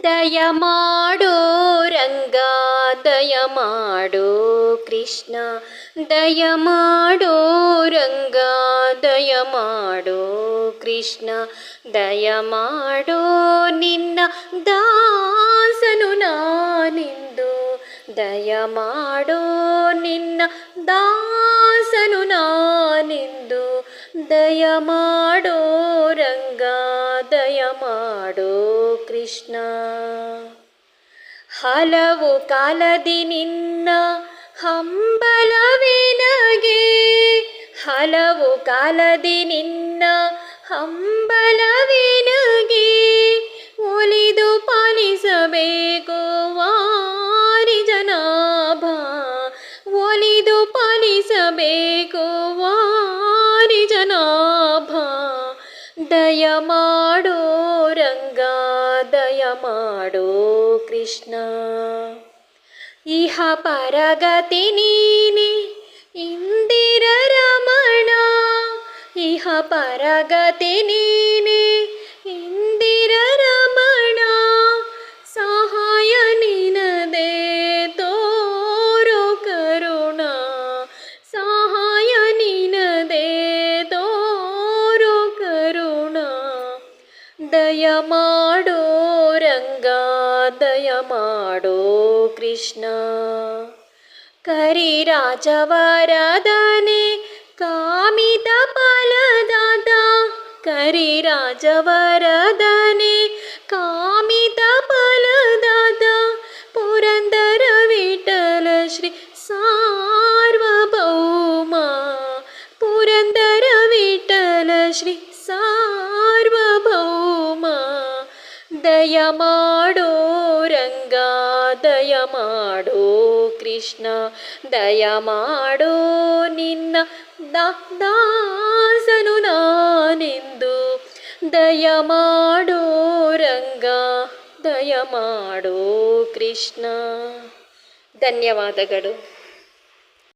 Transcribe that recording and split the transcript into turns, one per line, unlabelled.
ದಯ ಮಾಡೋ ರಂಗ, ದಯ ಮಾಡೋ ಕೃಷ್ಣ, ದಯ ಮಾಡೋ ರಂಗ, ದಯ ಮಾಡೋ ಕೃಷ್ಣ, ದಯ ಮಾಡೋ ನಿನ್ನ ದಾಸನು ನಾನಿಂದು, ದಯ ಮಾಡೋ ನಿನ್ನ ದಾಸನು ನಾನಿಂದು, ದಯ ಮಾಡೋ ರಂಗ, ದಯ ಮಾಡೋ ಕೃಷ್ಣ. ಹಲವು ಕಾಲದಿ ನಿನ್ನ ಹಂಬಲವಿನಗೆ, ಹಲವು ಕಾಲದಿ ನಿನ್ನ ಹಂಬಲವಿನಗೆ, ಒಲಿದು ಪಾಲಿಸಬೇಕು ವಾರಿ ಜನಾಭ, ಒಲಿದು ಪಾಲಿಸಬೇಕು ವಾರಿ ಜನಾಭ, ದಯ ಮಾಡೋ ರಂಗ, ದಯ ಮಾಡೋ ಕೃಷ್ಣ. ಇಹ ಪರಗತಿ ನೀನೆ ಇಂದಿರ ರಮಣ, ಇಹ ಪರಗತಿ ನೀನೆ ಇಂದಿರ ರಮಣ, ಸಹಾಯ ನಿನದೆ ತೋರೋ ಕರುಣ, ಸಹಾಯ ನಿನದೆ ತೋರೋ ಕರುಣ, ದಯ ಮಾಡೋ ರಂಗ, ದಯ ಮಾಡೋ ಕೃಷ್ಣ. ಕರಿರಾಜವರದನೆ ಕಾಮಿತ ಫಲದಾತ, ಕರಿರಾಜವರದನೆ ಕಾಮಿತ ಫಲದಾತ, ಪುರಂದರ ವಿಠಲ ಶ್ರೀ ಸಾರ್ವಭೌಮ, ಪುರಂದರ ವಿಠಲ ಶ್ರೀ ಸಾರ್ವಭೌಮ, ದಯ ಮಾಡೋ ರಂಗ, ದಯ ಮಾಡೋ ಕೃಷ್ಣ, ದಯ ಮಾಡೋ ನಿನ್ನ ದಾಸನು ನಾನೆಂದು, ದಯ ಮಾಡೋ ರಂಗ, ದಯ ಮಾಡೋ ಕೃಷ್ಣ. ಧನ್ಯವಾದಗಳು.